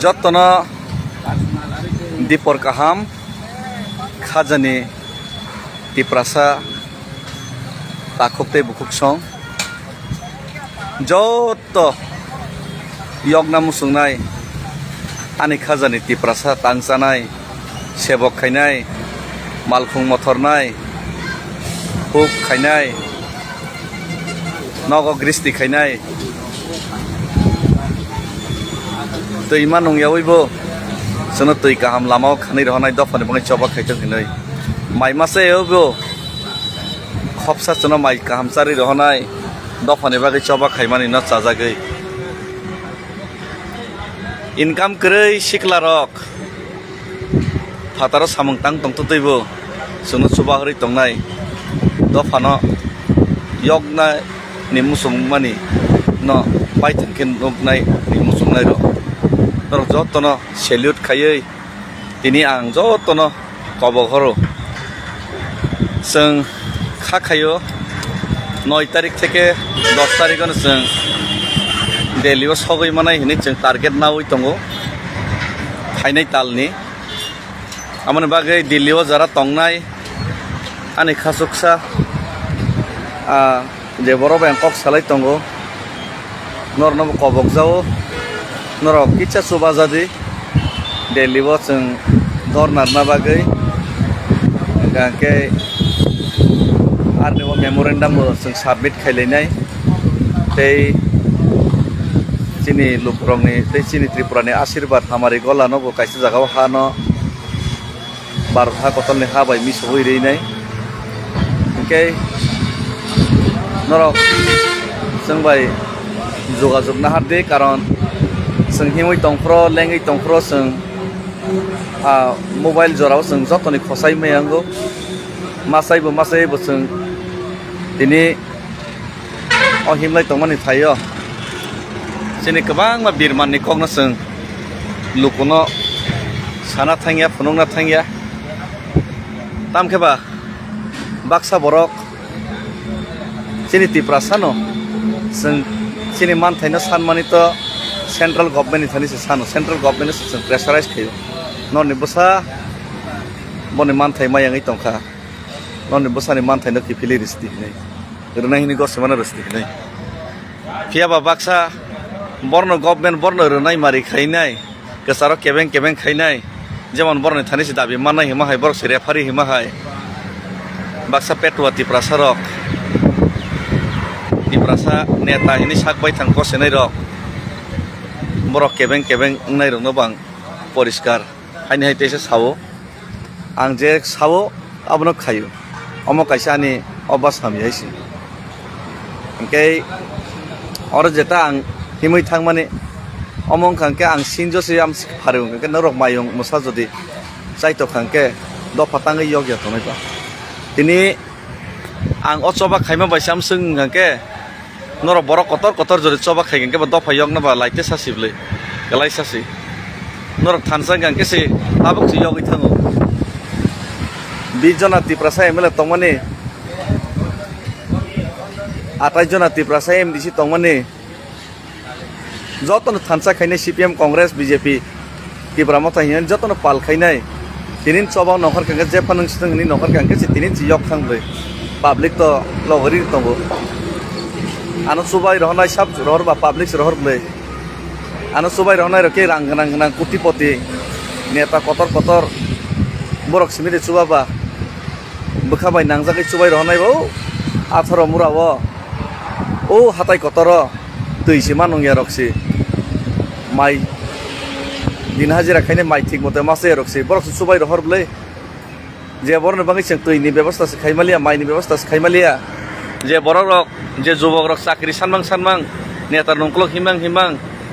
যতন দীপর কাহাম খাজানি তিপ্রাসা তাখুকতে বুকুক সং যত यगना मुसुंनाय आनि खाजानि तिप्रासा तांजानाय सेबक खायनाय मालफुं मथरनाय हुक खायनाय नग ग्रिस्ति खायनाय दैमा नंयावैबो जोंनो दै गाहाम लामाव खानै रहनाय दफानि बाङै चबा खायथों हिनै माइ मासे एवबो खबसा जोंनो माइ गाहाम चारि रहनाय दफानि बागै चबा खायमानि न चाजागै इनकाम करै सिखला रक फातार सामंग तां तंत दैबो जोंनो सुबा हरै तंनाय दफानो यगना नि मुसुंमानि न बायथांखिन नुनाय नि मुसुंनाय र जतनो सेल्युट खायै दिनै आं जतनो कबहरो जों खाखायो 9 तारिख থেকে 10 तारिखनो जों दिल्लीयाव सगै मानाय हिनै जों टारगेट नावै दङो फायनाय तालनि आमोन बागै दिल्लीयाव जारा तंनाय आनि खासुकसा जे बर' बेंकक सालाय दङो नरनब कबक जाओ नर किच्छा सुबा जादि दिल्लीयाव जों दर नारना बागै गांके आरो मेमोरेन्डाम जों साबमिट खायलायनाय दै चीनी लुकरंनि दै चीनी त्रिपुरानि आशीर्बाद हामारि गलानबो कायसे जागाव हानो 12 हा कतलनि हा बाय मिस होइरैनाय ओंके नरक जों बाय जगाजग ना हादे कारण जों हिमै तंफ्र लेङै तंफ्र जों मोबाइल जराव जों जतनि खसाय मैयांगो मासायबो जों दिनै अहिमलाय तंमानि थायो जोंनि गोबां बिरमाननि कगनो जों लुकुनो साना थांगिया फुनुंना थांगिया तामखेबा बाक्सा बरक जोंनि तिप्रासानो जों जोंनि मानथायनो सानमानिथ' सेन्ट्रेल गभर्नमेन्टनि थानिसो सानो सेन्ट्रेल गभर्नमेन्टनि जों प्रेसाराइज खायो ननि बसा बनि मानथाय मायाङै तंखा ननि बसानि मानथायनो किफिलि रिस्ति नै रोनायनि गसमाना रिस्ति नै फियाबा बाक्सा बर्न गभर्नमेन्ट बर्न रोनाय मारि खायनाय गोसारो केबें खायनाय जेमन बर्न थानिसि दाबि मानाय हिमाहाय बरक रेफारि हिमाहाय बाक्सा पेटुवा तिप्रासा रक तिप्रासा नेता हिनि साकबाय थां कसेनाय रक बरक केबें नाय रंनो बां परिष्कार हायनि हायतेसे सावो आं जे सावो आबनो खायो अम कायसानि अबासामि हायसि ओंके और जेता आं हिमै थां माने अमं खांके आं सिनजोसे आम फारौ खांके नरक मायं मुसा जदि जायतो खांके दफाताङै यग्या तनायबा दिनै आं अचबा खायमा बायसाम जों खांके नरक बर कतर जदि चबा खायगोनके दफा यगनाबा लाइते सासिबलै गलाय सासि नरक थानसा गांकेसे ताबुक यगै थाङो 20 जना तिप्रासा एमएलए तंमाने 28 जना तिप्रासा एमडीसी तंमाने जतन थानसा खायनाय सीपीएम कांग्रेस बीजेपी तिप्रा मथा हिन जतन पाल खायनाय तिनिन चबाव नखर कांगे जेफा नोंसिनि नखर कांगे तिनिन यग थांबै पाब्लिक तो लगरि तंगो आनो सुबाय रहनाय सब रहर बा पाब्लिक रहर ब्ले आनो सुबाय रहनाय रके रांगनां कोटिपति नेता कतर बरक सिमिरे सुबाबा बखाबाय नांजाकै सुबाय रहनाय बो आथर मुराव ओ हाताय कतर दैसिमा नंगिया रक्सि माइ दिन हाजिरा खायने माइ ठीक मते मासे रक्सि बरक सुबाय रहर ब्ले जे बरन बाङै जों दैनि व्यवस्था से खायमालिया माइनि व्यवस्था से खायमालिया जे बरक जे जुबक रक साख्रि सानमां नेता नंक्लक हिमां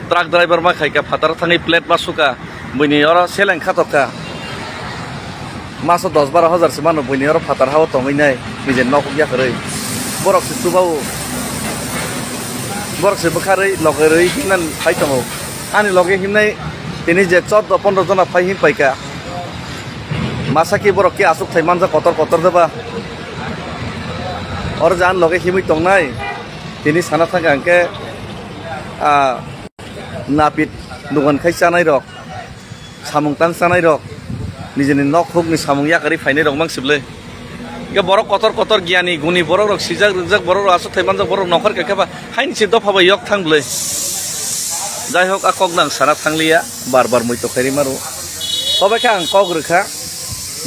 ट्राक ड्राइवर मा खायका फातार थाङै प्लेट मासुका बनि और सेलें खातका मासो 10-12 हजार से मानो बनि और फातार हाव तंगैनाय निजे नखौ याखरै बरक से सुबाव बरक से बखारै लगरै हिमनान फाइतङो आनि लगे हिमनाय दिनै जे 14-15 जना फाइहिन पाइका मासाकी बरक के आसुक थाइमानजा कतर देबा और जान लगे हिमै तंनाय दिनै साना थांगा आंके napit dugan khai chanai rok samung tang chanai rok nijini nok huk ni samung yakari phainai rok mangsible ge borok kotor gyani guni borok rok sijak rijak borok rok aso thaimanjak borok nokhor kakeba haini si dofa bai yok thangle jai hok akok nang sana thanglia bar muito khairi maru tobe kha ang kok rokha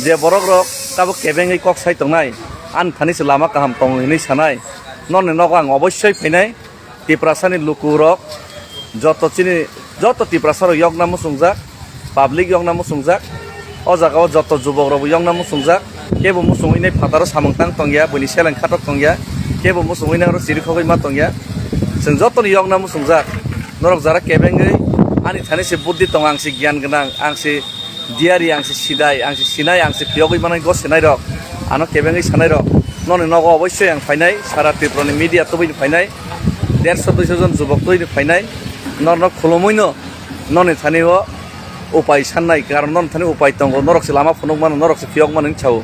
je borok rok tabo kebengai kok sai tongnai an thani se lama kaham tong ni sanai nonne nok ang obossoi phainai tiprasani lukurok joto tiprasaro yok namu sungjak public yok namu sungjak o jagao joto jubok rok yok namu sungjak kebo musungoi phataro samung tang tongya boni selang khatok tongya kebo musungoi ro siri khogoi ma tongya sing joto ni yok namu sungjak norok jara kebengai ani thani se buddhi tong ang si gyan gnang ang si diari ang si sidai ang si sinai ang si phiyogoi manai go senai rok ano kebengai sanai rok nonne nogo obossoi ang phainai sara tiproni media toboi phainai 150-200 জন যুবক তৈরি ফাইনাই নর খুলমইনো ননে থানিও উপায় সান্নাই কারণ নন Thani উপায় দङ নরকসে লামা ফনুক মান নরকসে ফিয়ক মান চাও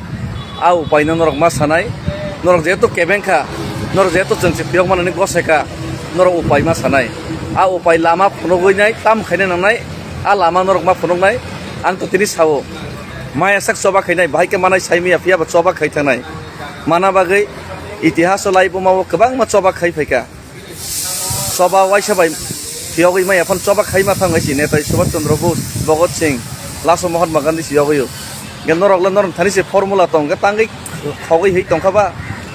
আ উপায় নরক মা সানাই নরক যেহেতু কেবেংখা নরক যেহেতু जोंसे ফিয়ক মান গসেকা নরক উপায় মা সানাই আ উপায় লামা ফনুগইনাই তাম খাইনে নাंनाय আ লামা নরক মা ফনুকনাই আং তো তিনি সাও মায়া সাক সবা খাইনাই ভাইকে মানাই সাইমিয়া ফিয়া বা সবা খাইথাनाय माना बागै इतिहास लाइबो मावो गोबां मा सबा खाइ फैका सभा वाइसाबाई फियगै माइ अपन सभा खाइ मा थांगासि Netaji Subhash Chandra Bose Bhagat Singh lasso Mahatma Gandhi सियगैयो gain नरकला नरन थानिसे formula तंगा तांगै खगै है तंखाबा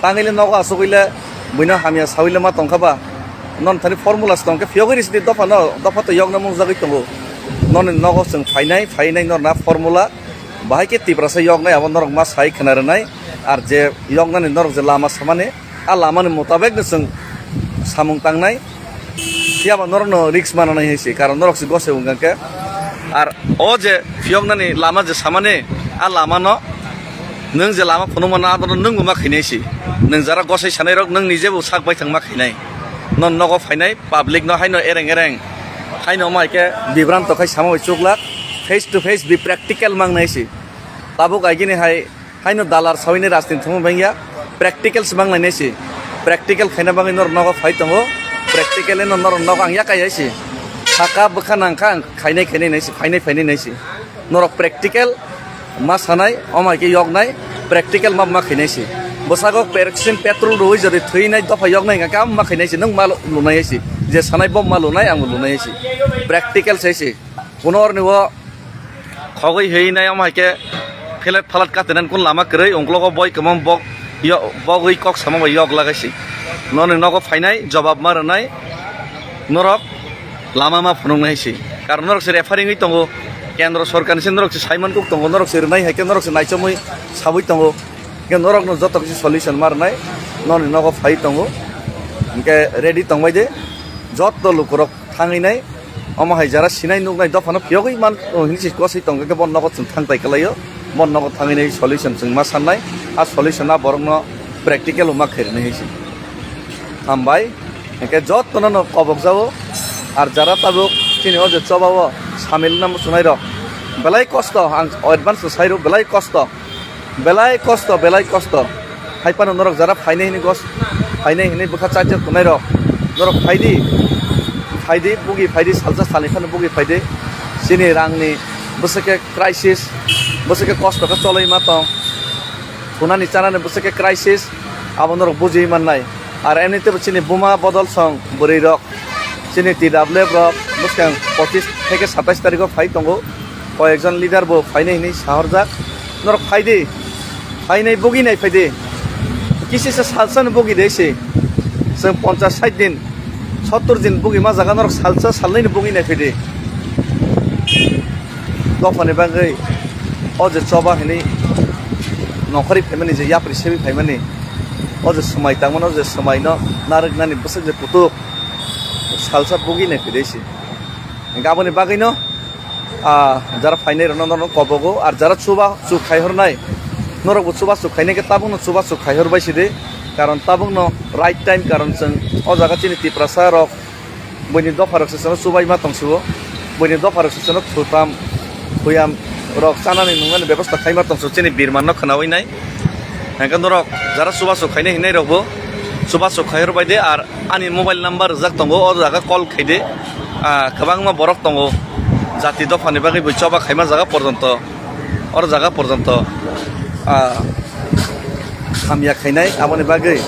तांगैले नगा असगैले बुइना हामिया सावैले मा तंखाबा नन थानि फर्मुला तंगा फियगै रिसि दफा त यगना मुजागै तंगो नन नगो जों फाइनाय नरना फर्मुला बाहायके तिब्रासा यगनाय अब नरक मा साइ खनारनाय আর যে यगनानि नरक जे लामा सामाने आ लामानि मुताबिक जों samung tangnai siapa norno riks mana nih sih karena norok si gose ungangke ar oje fiyongnani lama je samane a lama no nung je lama phono mana adon nung ma khinai si nung jara gose sanai rok nung nije bu sak bai thang ma khinai non nogo fainai public no haino ereng haino maike bibranto khai samo chukla face to face be practical mangnai si tabu gaigini haino dalar sawini rastin thumu bangya practical semangnai nei si practical khaina bangai nor nogo phai tongo practical no nor nogo ang yakai si saka bkhanang khang khainai nei si phainai nei si norok practical ma sanai omai ke yognai practical ma khainai si bosago peroxin petrol roi jodi theinai dofa yognai ga kam ma khainai si nang ma lunai si je sanai bom ma lunai ang lunai si practical sai si punor ni wo khogoi heinai omai ke felat phalat katenan kun lama krei onglogo boy kamam bok bogui kok sama yok lagasi none nogo fainai jawab marnai norok lama ma phunung nai si karon norok se referring tongo kendra sarkar ni norok se saiman kuk tongo norok se nai haike norok se naichamui sabui tongo ke norok no joto kisi solution marnai none nogo phai tongo ke ready tongbai de joto lukurok thangai nai ama hai jara sinai nugnai dofano phiyogoi man hinsi kosai tongo ke bon nogo thangtai kalayo mon nogo thangai nai solution jeng ma sannai a solution na borno practical uma khairne hisi ambai ke jot tono kobok jao ar jara tabuk tini o je chobawo samil nam sunai ro belai kosto ang advance sairo belai kosto haipano norok jara phaine hini gos phaine hini bukha charge kunai ro norok phaidi bugi phaidi salsa salifan bugi phaidi sini rangni busake crisis busake kosto ka cholai ma tong kunani chanane busake crisis abonor buji mannai ar emnite chini buma bodol song buri rok chini TW rok buskang 25 থেকে 27 তারিখ phi তঙ্গো কয়েকজন leader বো ফাইনে হিনি সাহরজাক নরক ফাইনাই বগি নাই ফাইদে কিসিসে সালসান বগি দেছে जों 50-60 दिन 70 दिन बगि मा जागा नरक सालसा सालनै बगि नाय फैदे दफानि बागै अजे चबा हिनि नखरि फेमिनि जे याप्रि सेबि फाइमानि अजे समाय तांमोन अजे समायनो नारगनानि बसक जे पुतु सालसा बगि नाय फैदेसि गाबोनि बागैनो যারা ফাইনাই রন কবগো আর যারা চুবা চুক খাইহরনাই নরক চুবা চুক খাইনাকে তাবুং চুবা চুক খাইহরবাইছি দে কারণ তাবুং রাইট টাইম কারণ जों অ জায়গা চিনি তিপ্রাসা রক বইনি দফারক সেসন চুবাই মা তংসুবো বইনি দফারক সেসন থুতাম হুয়াম রক চানানি নুঙ্গানি ব্যবস্থা খাইমা তংসু চিনি বীরমান খানাওই নাই হাঙ্কা নরক যারা চুবা চুক খাইনাই হিনাই রকবো চুবা চুক খাইহরবাই দে আর আনি মোবাইল নাম্বার জাক তংবো অ জায়গা call খাইদে kwbangma borok tongo jati dofani bagui bo choba khaima jaga porjonto or jaga porjonto hamya khainai aboni bagui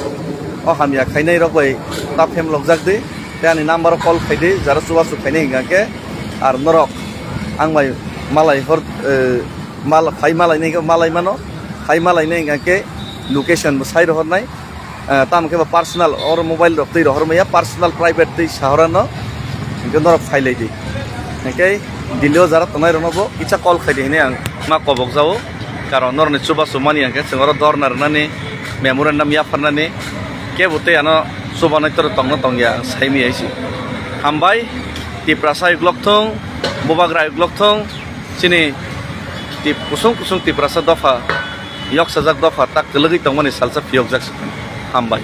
o hamya khainai rok bai ta phem logjak de ani number call khaide jara chuba chu khainai hingake ar norok ang bai malai hor mal khai malai nei malai mano khai malai nei hingake location bo sai hornai tam ke personal or mobile rok tei hormaya personal private tei shahorano gendor failai di okay dilio jara tonai ronobo icha call khaide hine ang ma kobok jao karon norni chuba sumani angke singoro dornar nani memorandum ya farnani ke bote ano chuba nai tor tongno tongya saimi aisi hambai tiprasa uglok thong bobagra uglok thong chini tip kusung tiprasa dofa yok sajak dofa tak kelegi tongmani salsa piyok jak hambai